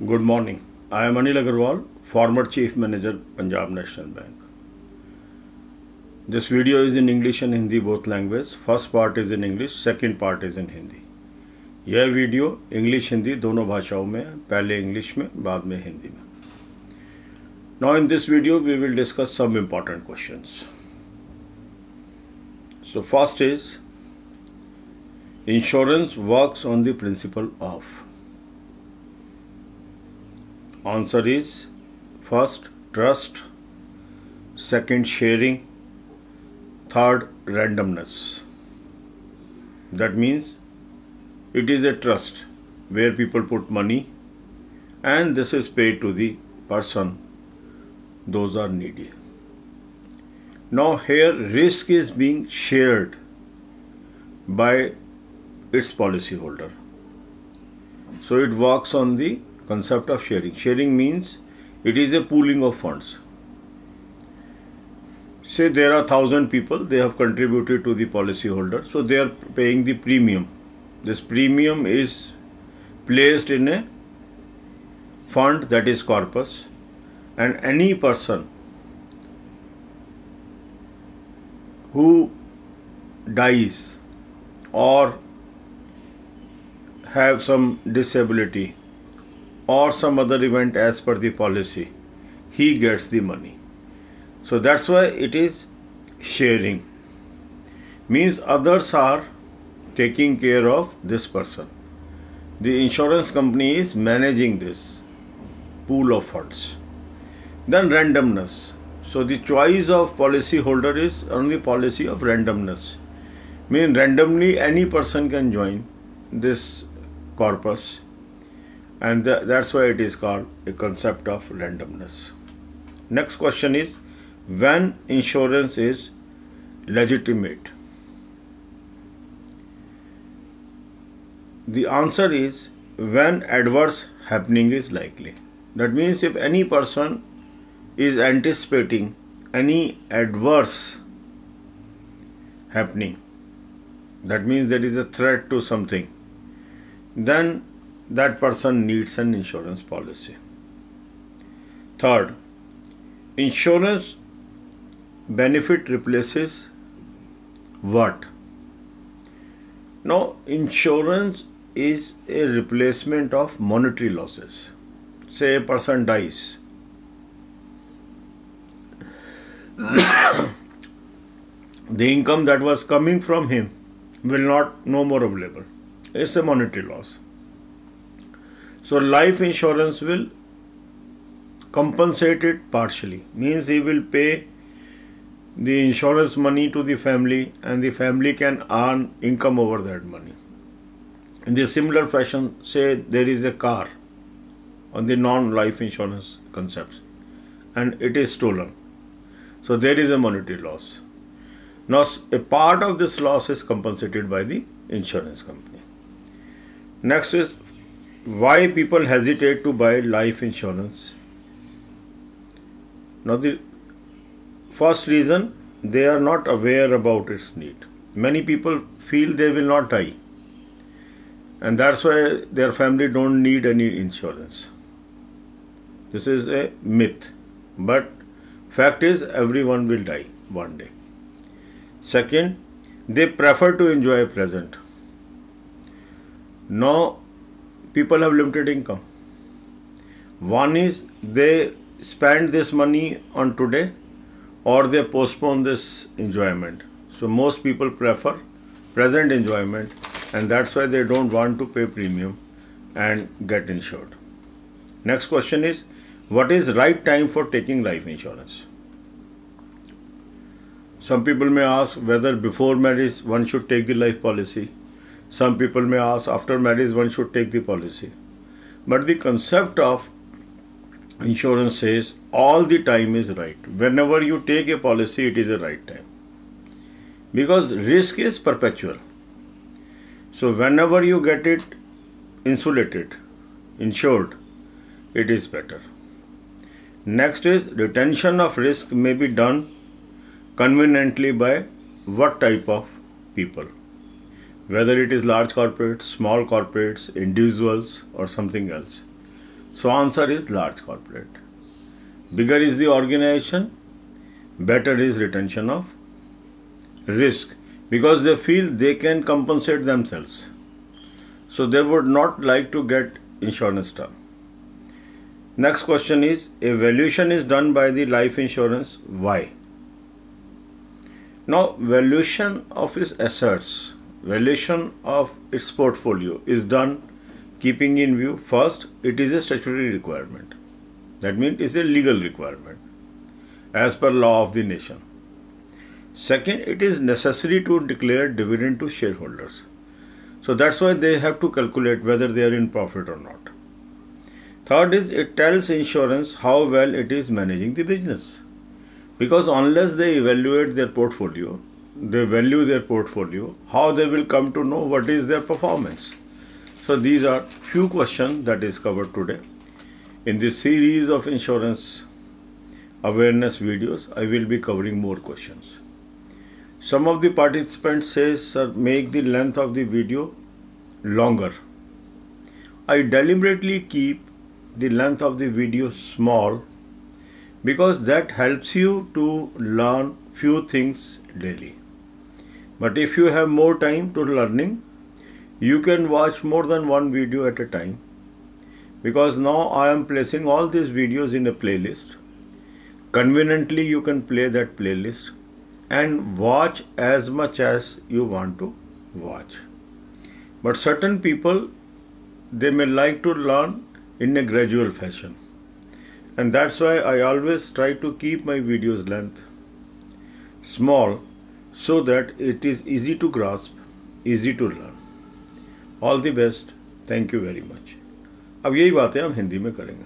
Good morning. I am Anil Agarwal, former Chief Manager, Punjab National Bank. This video is in English and Hindi both languages. First part is in English, second part is in Hindi. यह video English Hindi दोनों भाषाओं में है, पहले English में बाद में हिंदी में. Now in this video we will discuss some important questions. So first is, insurance works on the principle of. Answer is, first, trust, second, sharing, third, randomness. That means it is a trust where people put money and this is paid to the person those are needy. Now here risk is being shared by its policyholder. So it works on the concept of sharing. Sharing means it is a pooling of funds. Say there are 1,000 people, they have contributed to the policyholder, so they are paying the premium. This premium is placed in a fund that is corpus, and any person who dies or have some disability or some other event as per the policy, he gets the money. So that's why it is sharing. Means others are taking care of this person. The insurance company is managing this pool of funds. Then randomness. So the choice of policy holder is on the policy of randomness. Means randomly any person can join this corpus, and that's why it is called a concept of randomness. Next question is, when insurance is legitimate? The answer is when adverse happening is likely. That means if any person is anticipating any adverse happening, that means there is a threat to something, then that person needs an insurance policy. Third, insurance benefit replaces what? Now, insurance is a replacement of monetary losses. Say a person dies. The income that was coming from him will not no more available. It's a monetary loss. So life insurance will compensate it partially. Means he will pay the insurance money to the family and the family can earn income over that money. In the similar fashion, say there is a car on the non-life insurance concepts and it is stolen. So there is a monetary loss. Now a part of this loss is compensated by the insurance company. Next is, why people hesitate to buy life insurance? Now the first reason, they are not aware about its need. Many people feel they will not die, and that's why their family don't need any insurance. This is a myth, but fact is everyone will die one day. Second, they prefer to enjoy present. Now people have limited income. One is they spend this money on today or they postpone this enjoyment. So most people prefer present enjoyment, and that's why they don't want to pay premium and get insured. Next question is, what is right time for taking life insurance? Some people may ask whether before marriage one should take the life policy. Some people may ask after marriage one should take the policy. But the concept of insurance says all the time is right. Whenever you take a policy, it is the right time. Because risk is perpetual. So whenever you get it insulated, insured, it is better. Next is, retention of risk may be done conveniently by what type of people? Whether it is large corporates, small corporates, individuals, or something else. So answer is large corporate. Bigger is the organization, better is retention of risk, because they feel they can compensate themselves. So they would not like to get insurance done. Next question is, a valuation is done by the life insurance. Why? Now, valuation of its assets, valuation of its portfolio is done keeping in view, first, it is a statutory requirement. That means it's a legal requirement as per law of the nation. Second, it is necessary to declare dividend to shareholders. So that's why they have to calculate whether they are in profit or not. Third is, it tells insurance how well it is managing the business. Because unless they evaluate their portfolio, they value their portfolio, how they will come to know what is their performance? So these are few questions that is covered today. In this series of insurance awareness videos, I will be covering more questions. Some of the participants say, sir, make the length of the video longer. I deliberately keep the length of the video small because that helps you to learn few things daily. But if you have more time to learning, you can watch more than one video at a time, because now I am placing all these videos in a playlist. Conveniently you can play that playlist and watch as much as you want to watch. But certain people, they may like to learn in a gradual fashion, and that's why I always try to keep my videos length small so that it is easy to grasp, easy to learn. All the best. Thank you very much. अब यही बातें हम हिंदी में करेंगे.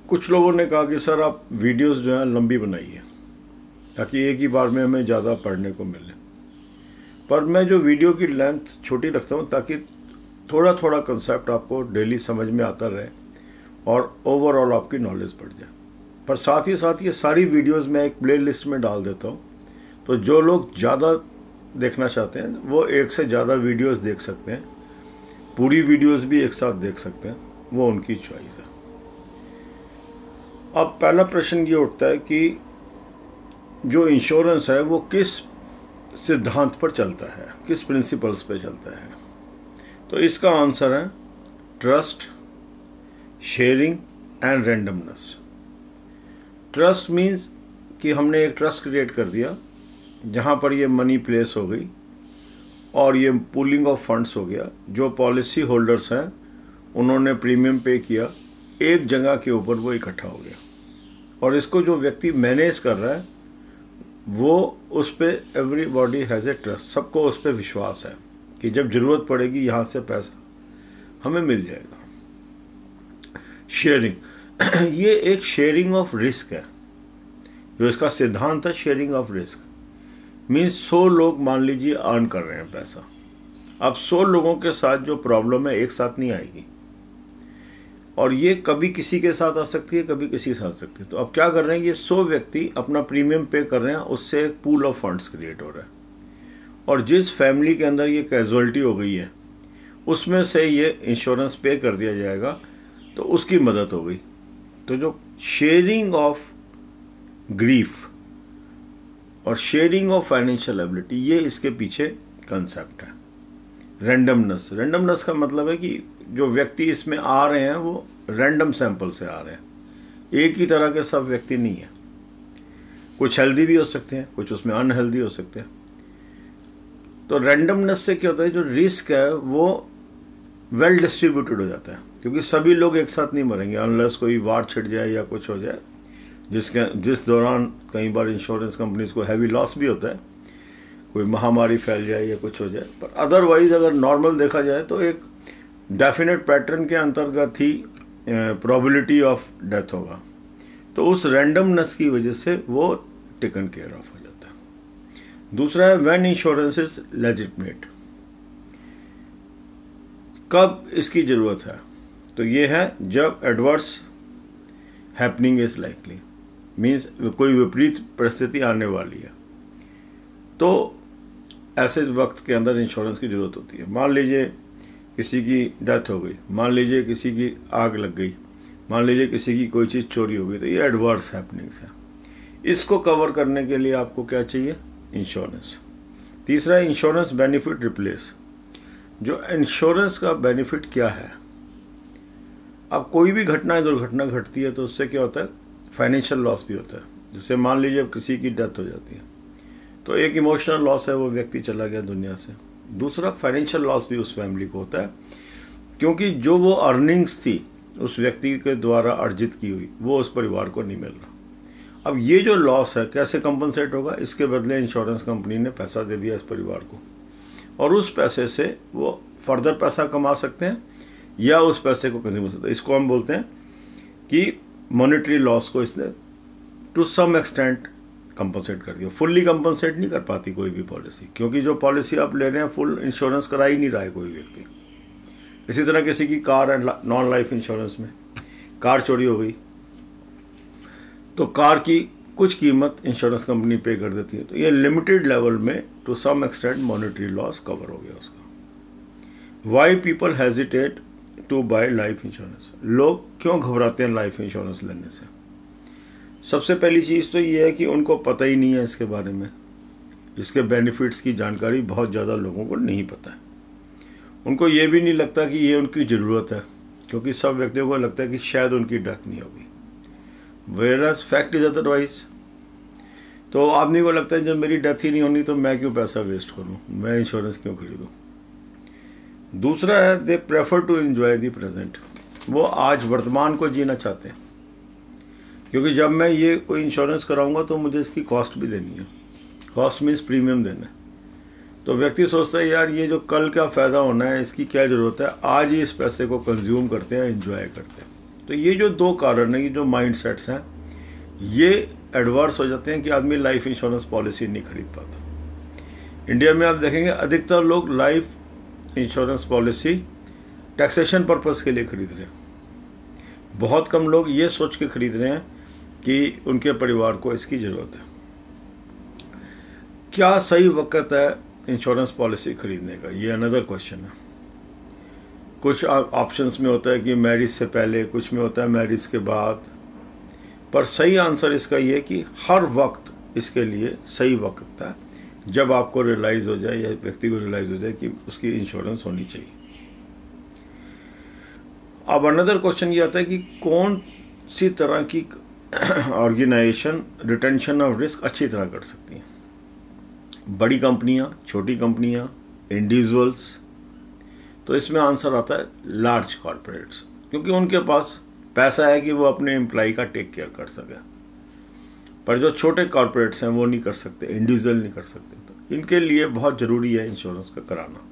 कुछ लोगों ने कहा कि सर आप वीडियोस जो हैं लंबी बनाइए ताकि एक ही बार में हमें ज़्यादा पढ़ने को मिले. पर मैं जो वीडियो की लेंथ छोटी रखता हूँ ताकि थोड़ा थोड़ा कंसेप्ट आपको डेली समझ में आता रहे और ओवरऑल आपकी नॉलेज बढ़ जाए. पर साथ ही साथ ये सारी वीडियोस मैं एक प्ले लिस्ट में डाल देता हूँ, तो जो लोग ज़्यादा देखना चाहते हैं वो एक से ज़्यादा वीडियोस देख सकते हैं, पूरी वीडियोस भी एक साथ देख सकते हैं, वो उनकी चॉइस है. अब पहला प्रश्न ये उठता है कि जो इंश्योरेंस है वो किस सिद्धांत पर चलता है, किस प्रिंसिपल्स पे चलता है. तो इसका आंसर है trust, sharing and randomness. Trust means कि हमने एक ट्रस्ट क्रिएट कर दिया जहाँ पर ये मनी प्लेस हो गई और ये पूलिंग ऑफ फंड्स हो गया. जो पॉलिसी होल्डर्स हैं उन्होंने प्रीमियम पे किया, एक जगह के ऊपर वो इकट्ठा हो गया, और इसको जो व्यक्ति मैनेज कर रहा है वो उस पर एवरीबॉडी हैज़ ए ट्रस्ट. सबको उस पर विश्वास है कि जब ज़रूरत पड़ेगी यहाँ से पैसा हमें मिल जाएगा. शेयरिंग, ये एक शेयरिंग ऑफ रिस्क है. जो इसका सिद्धांत है शेयरिंग ऑफ रिस्क मीन्स 100 लोग मान लीजिए अर्न कर रहे हैं पैसा. अब 100 लोगों के साथ जो प्रॉब्लम है एक साथ नहीं आएगी, और ये कभी किसी के साथ आ सकती है, कभी किसी के साथ आ सकती है. तो अब क्या कर रहे हैं, ये 100 व्यक्ति अपना प्रीमियम पे कर रहे हैं, उससे एक पूल ऑफ फंड्स क्रिएट हो रहा है, और जिस फैमिली के अंदर ये कैजुअलिटी हो गई है उसमें से ये इंश्योरेंस पे कर दिया जाएगा, तो उसकी मदद हो गई. तो जो शेयरिंग ऑफ ग्रीफ और शेयरिंग ऑफ फाइनेंशियल एबिलिटी, ये इसके पीछे कंसेप्ट है. रैंडमनेस, रैंडमनेस का मतलब है कि जो व्यक्ति इसमें आ रहे हैं वो रैंडम सैंपल से आ रहे हैं, एक ही तरह के सब व्यक्ति नहीं है. कुछ हेल्दी भी हो सकते हैं, कुछ उसमें अनहेल्दी हो सकते हैं. तो रैंडमनेस से क्या होता है, जो रिस्क है वो वेल डिस्ट्रीब्यूटेड हो जाता है, क्योंकि सभी लोग एक साथ नहीं मरेंगे अनलेस कोई वार छिड़ जाए या कुछ हो जाए, जिस दौरान कई बार इंश्योरेंस कंपनीज को हैवी लॉस भी होता है, कोई महामारी फैल जाए या कुछ हो जाए. पर अदरवाइज अगर नॉर्मल देखा जाए तो एक डेफिनेट पैटर्न के अंतर्गत ही प्रोबेबिलिटी ऑफ डेथ होगा. तो उस रैंडमनेस की वजह से वो टेकन केयर ऑफ हो जाता है. दूसरा है व्हेन इंश्योरेंस इज लेजिटिमेट. कब इसकी ज़रूरत है, तो ये है जब adverse happening is likely, means कोई विपरीत परिस्थिति आने वाली है, तो ऐसे वक्त के अंदर इंश्योरेंस की ज़रूरत होती है. मान लीजिए किसी की डेथ हो गई, मान लीजिए किसी की आग लग गई, मान लीजिए किसी की कोई चीज़ चोरी हो गई, तो ये एडवर्स हैपनिंग्स है। इसको कवर करने के लिए आपको क्या चाहिए? इंश्योरेंस। तीसरा है इंश्योरेंस बेनिफिट रिप्लेस। जो इंश्योरेंस का बेनिफिट क्या है, अब कोई भी घटना दुर्घटना घटती है तो उससे क्या होता है? फाइनेंशियल लॉस भी होता है। जैसे मान लीजिए अब किसी की डेथ हो जाती है तो एक इमोशनल लॉस है, वो व्यक्ति चला गया दुनिया से। दूसरा फाइनेंशियल लॉस भी उस फैमिली को होता है, क्योंकि जो वो अर्निंग्स थी उस व्यक्ति के द्वारा अर्जित की हुई, वो उस परिवार को नहीं मिल रहा। अब ये जो लॉस है कैसे कंपनसेट होगा? इसके बदले इंश्योरेंस कंपनी ने पैसा दे दिया इस परिवार को, और उस पैसे से वो फर्दर पैसा कमा सकते हैं या उस पैसे को कंज्यूम कर सकते हैं। इसको हम बोलते हैं कि मॉनेटरी लॉस को इसने टू सम एक्सटेंट कंपनसेट कर दिया। फुल्ली कंपनसेट नहीं कर पाती कोई भी पॉलिसी, क्योंकि जो पॉलिसी आप ले रहे हैं फुल इंश्योरेंस करा ही नहीं रहा है कोई व्यक्ति। इसी तरह किसी की car and non life insurance में कार चोरी हो गई तो कार की कुछ कीमत इंश्योरेंस कंपनी पे कर देती है, तो ये लिमिटेड लेवल में to some extent monetary loss cover हो गया उसका। Why people hesitate to buy life insurance. लोग क्यों घबराते हैं लाइफ इंश्योरेंस लेने से? सबसे पहली चीज़ तो ये है कि उनको पता ही नहीं है इसके बारे में, इसके बेनिफिट्स की जानकारी बहुत ज़्यादा लोगों को नहीं पता है। उनको ये भी नहीं लगता कि ये उनकी ज़रूरत है, क्योंकि सब व्यक्तियों को लगता है कि शायद उनकी डेथ नहीं होगी, वेयरएज फैक्ट इज अदरवाइज। तो आदमी को लगता है जब मेरी डेथ ही नहीं होनी तो मैं क्यों पैसा वेस्ट करूं, मैं इंश्योरेंस क्यों खरीदूं। दूसरा है they prefer to enjoy the present. वो आज वर्तमान को जीना चाहते हैं, क्योंकि जब मैं ये कोई इंश्योरेंस कराऊंगा तो मुझे इसकी कॉस्ट भी देनी है। कॉस्ट मीन्स प्रीमियम देना है। तो व्यक्ति सोचता है यार ये जो कल का फ़ायदा होना है इसकी क्या ज़रूरत है, आज ही इस पैसे को कंज्यूम करते हैं, एंजॉय करते हैं। तो ये जो दो कारण हैं, ये जो माइंड सेट्स हैं, ये एडवर्स हो जाते हैं कि आदमी लाइफ इंश्योरेंस पॉलिसी नहीं खरीद पाता। इंडिया में आप देखेंगे अधिकतर लोग life insurance policy taxation purpose के लिए खरीद रहे हैं। बहुत कम लोग ये सोच के खरीद रहे हैं कि उनके परिवार को इसकी ज़रूरत है। क्या सही वक्त है इंश्योरेंस पॉलिसी खरीदने का, ये अनदर क्वेश्चन है। कुछ ऑप्शंस में होता है कि मैरिज से पहले, कुछ में होता है मैरिज के बाद, पर सही आंसर इसका ये है कि हर वक्त इसके लिए सही वक्त है जब आपको रियलाइज़ हो जाए या व्यक्ति को रियलाइज़ हो जाए कि उसकी इंश्योरेंस होनी चाहिए। अब अनदर क्वेश्चन ये आता है कि कौन सी तरह की ऑर्गेनाइजेशन रिटेंशन ऑफ रिस्क अच्छी तरह कर सकती हैं? बड़ी कंपनियां, छोटी कंपनियां, इंडिविजुअल्स? तो इसमें आंसर आता है लार्ज कॉर्पोरेट्स, क्योंकि उनके पास पैसा है कि वो अपने एम्प्लॉय का टेक केयर कर सके। पर जो छोटे कॉर्पोरेट्स हैं वो नहीं कर सकते, इंडिविजुअल नहीं कर सकते, तो इनके लिए बहुत ज़रूरी है इंश्योरेंस का कराना।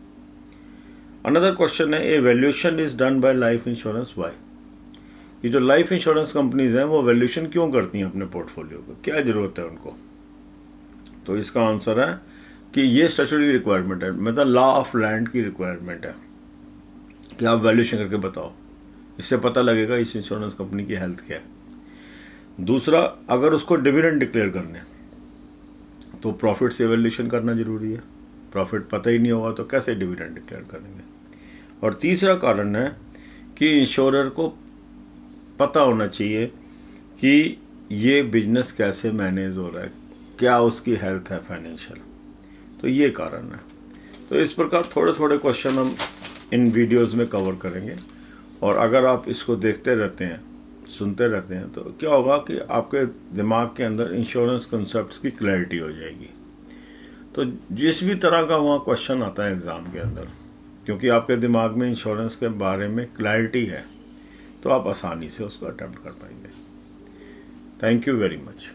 अनदर क्वेश्चन है, a valuation is done by life insurance why. कि जो लाइफ इंश्योरेंस कंपनीज हैं वो वैल्यूएशन क्यों करती हैं अपने पोर्टफोलियो को, क्या ज़रूरत है उनको? तो इसका आंसर है कि ये स्टैट्यूटरी रिक्वायरमेंट है, मतलब लॉ ऑफ लैंड की रिक्वायरमेंट है कि आप वैल्यूएशन करके बताओ, इससे पता लगेगा इस इंश्योरेंस कंपनी की हेल्थ क्या है। दूसरा, अगर उसको डिविडेंड डिक्लेयर करने तो प्रॉफिट से वैल्यूएशन करना जरूरी है। प्रॉफिट पता ही नहीं होगा तो कैसे डिविडेंड डिक्लेयर करेंगे। और तीसरा कारण है कि इंश्योरर को पता होना चाहिए कि ये बिजनेस कैसे मैनेज हो रहा है, क्या उसकी हेल्थ है फाइनेंशियल। तो ये कारण है। तो इस प्रकार थोड़े थोड़े क्वेश्चन हम इन वीडियोस में कवर करेंगे, और अगर आप इसको देखते रहते हैं, सुनते रहते हैं, तो क्या होगा कि आपके दिमाग के अंदर इंश्योरेंस कॉन्सेप्ट्स की क्लैरिटी हो जाएगी। तो जिस भी तरह का वहाँ क्वेश्चन आता है एग्ज़ाम के अंदर, क्योंकि आपके दिमाग में इंश्योरेंस के बारे में क्लैरिटी है, तो आप आसानी से उसको अटेम्प्ट कर पाएंगे। Thank you very much.